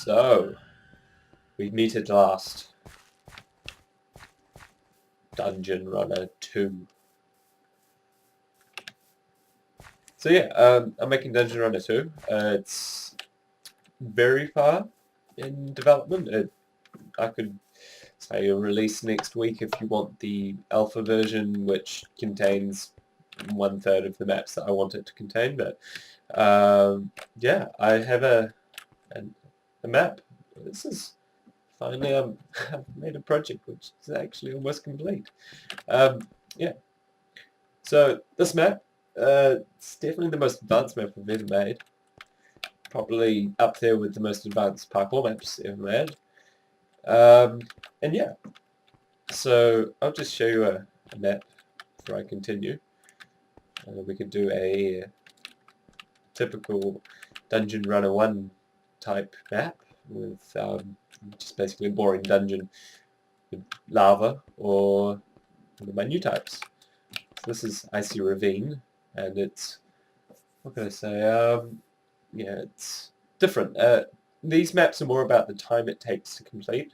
So, we meet at last. Dungeon Runner 2. So yeah, I'm making Dungeon Runner 2. It's very far in development. I could say a release next week if you want the alpha version, which contains 1/3 of the maps that I want it to contain. But yeah, I have a map. This is finally I've made a project which is actually almost complete. Yeah. So this map, it's definitely the most advanced map I've ever made. Probably up there with the most advanced parkour maps ever made. And yeah, so I'll just show you a map before I continue. We could do a typical Dungeon Runner 1 type map with just basically a boring dungeon with lava or one of my new types. So this is Icy Ravine, and it's, what can I say, yeah, it's different. These maps are more about the time it takes to complete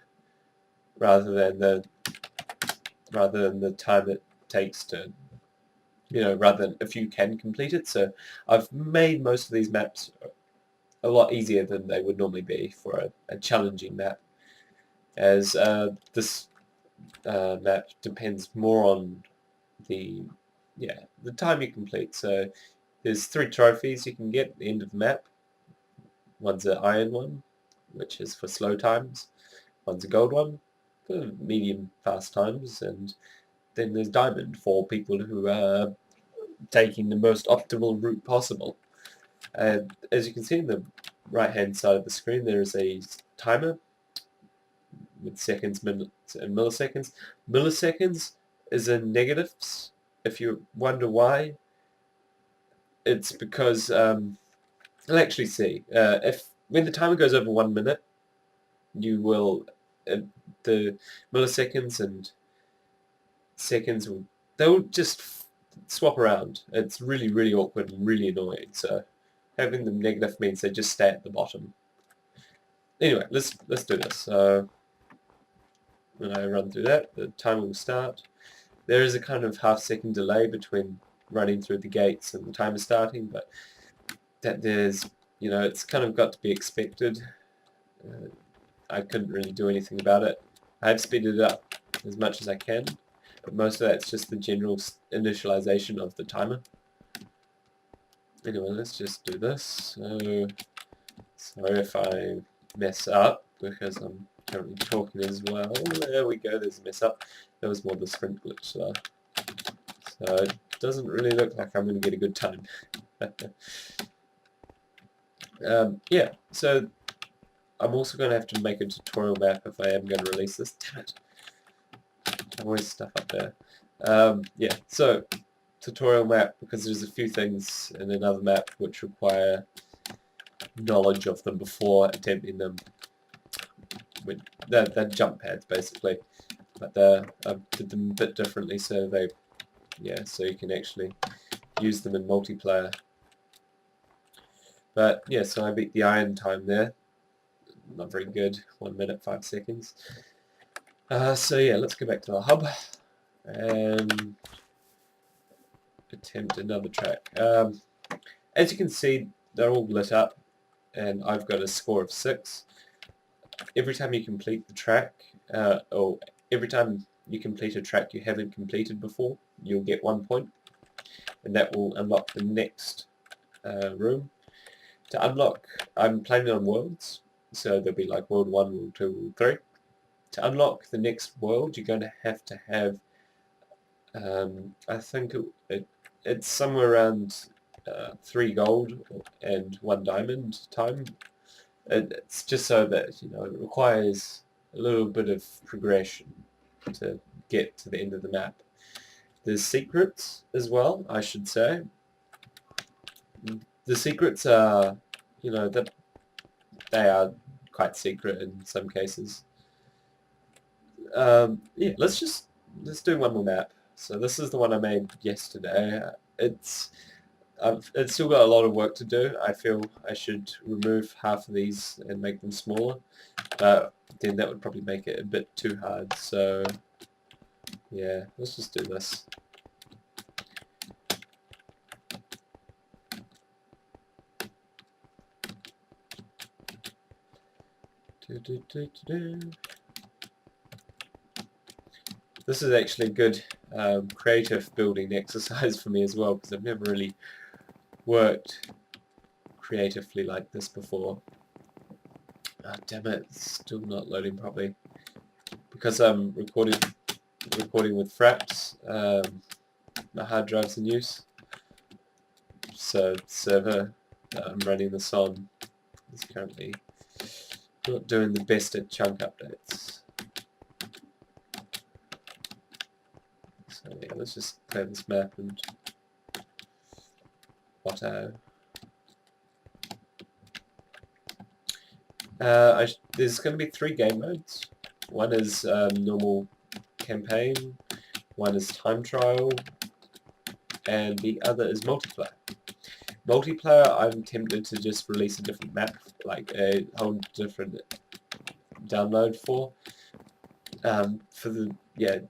rather than the time it takes to, rather than if you can complete it. So I've made most of these maps a lot easier than they would normally be for a challenging map, as this map depends more on the time you complete. So there's 3 trophies you can get at the end of the map. One's an iron one, which is for slow times. One's a gold one for medium fast times, and then there's diamond for people who are taking the most optimal route possible. And as you can see in the right hand side of the screen, there is a timer with seconds, minutes, and milliseconds. Milliseconds is in negatives. If you wonder why, it's because I'll actually see. If when the timer goes over 1 minute, you will the milliseconds and seconds they'll just swap around. It's really, really awkward and really annoying. So having them negative means they just stay at the bottom. Anyway, let's do this. So when I run through that, the timer will start. There is a kind of half-second delay between running through the gates and the timer starting, but that there's, it's kind of got to be expected. I couldn't really do anything about it. I've speeded it up as much as I can, but most of that's just the general initialization of the timer. Anyway, let's just do this. So, sorry if I mess up, because I'm currently talking as well. There we go, there's a mess up. That was more the sprint glitch though. So it doesn't really look like I'm going to get a good time. Yeah, so I'm also going to have to make a tutorial map if I am going to release this. Damn it. I've always stuff up there. Yeah, so tutorial map, because there's a few things in another map which require knowledge of them before attempting them. They're jump pads basically, but I did them a bit differently so so you can actually use them in multiplayer. But yeah, so I beat the iron time there. Not very good, 1 minute 5 seconds. So yeah, let's go back to the hub and attempt another track. As you can see, they're all lit up, and I've got a score of 6. Every time you complete the track, or every time you complete a track you haven't completed before, you'll get 1 point, and that will unlock the next room. To unlock, I'm playing on worlds, so there'll be like world 1, world 2, world 3. To unlock the next world, you're going to have, I think it's somewhere around 3 gold and 1 diamond time. It's just so that, it requires a little bit of progression to get to the end of the map. There's secrets as well, I should say. The secrets are, they are quite secret in some cases. Yeah, let's do one more map. So this is the one I made yesterday. it's still got a lot of work to do. I feel I should remove half of these and make them smaller, but then that would probably make it a bit too hard. So yeah, let's just do this. This is actually a good creative building exercise for me as well, because I've never really worked creatively like this before. Ah, damn it, it's still not loading properly. Because I'm recording with Fraps, my hard drive's in use. So the server that I'm running this on is currently not doing the best at chunk updates. So yeah, let's just clear this map and auto. There's going to be 3 game modes. One is normal campaign, one is time trial, and the other is multiplayer. Multiplayer, I'm tempted to just release a different map, like a whole different download for the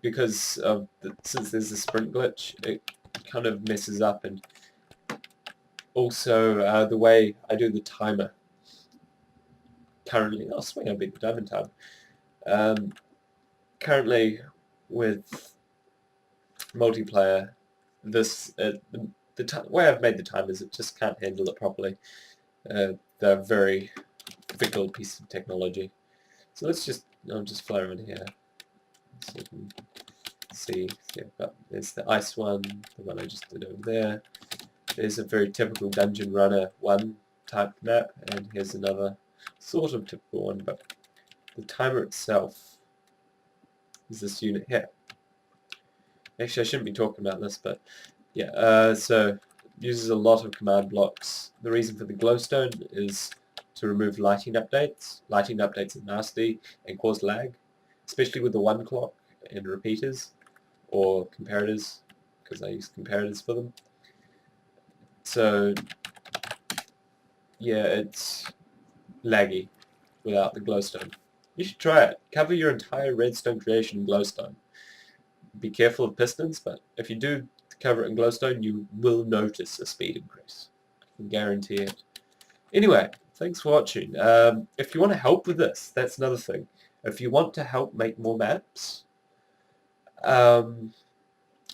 because of since there's a sprint glitch, it kind of messes up, and also the way I do the timer. Currently, I'll swing I beat the diamond time. Currently, with multiplayer, this the way I've made the timers, it just can't handle it properly. They're a very fickle piece of technology. So I'll just fly around here. So you can see I've got, there's the ice one, the one I just did over there. There's a very typical Dungeon Runner 1 type map, and here's another sort of typical one, but the timer itself is this unit here. Actually, I shouldn't be talking about this, but yeah, so uses a lot of command blocks. The reason for the glowstone is to remove lighting updates. Lighting updates are nasty and cause lag, especially with the 1 clock and repeaters or comparators, because I use comparators for them. So yeah, it's laggy without the glowstone. You should try it. Cover your entire redstone creation in glowstone. Be careful of pistons, but if you do cover it in glowstone, you will notice a speed increase. I can guarantee it. Anyway, thanks for watching. If you want to help with this, that's another thing. If you want to help make more maps,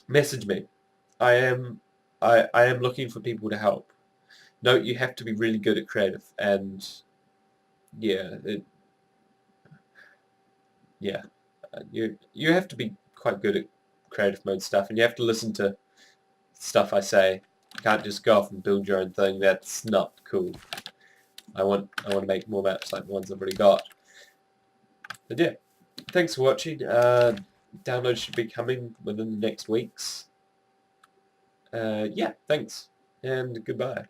message me. I am looking for people to help. Note, you have to be really good at creative, and yeah, you have to be quite good at creative mode stuff, and you have to listen to stuff I say. You can't just go off and build your own thing. That's not cool. I want to make more maps like the ones I've already got. But yeah, thanks for watching. Downloads should be coming within the next weeks. Yeah, thanks, and goodbye.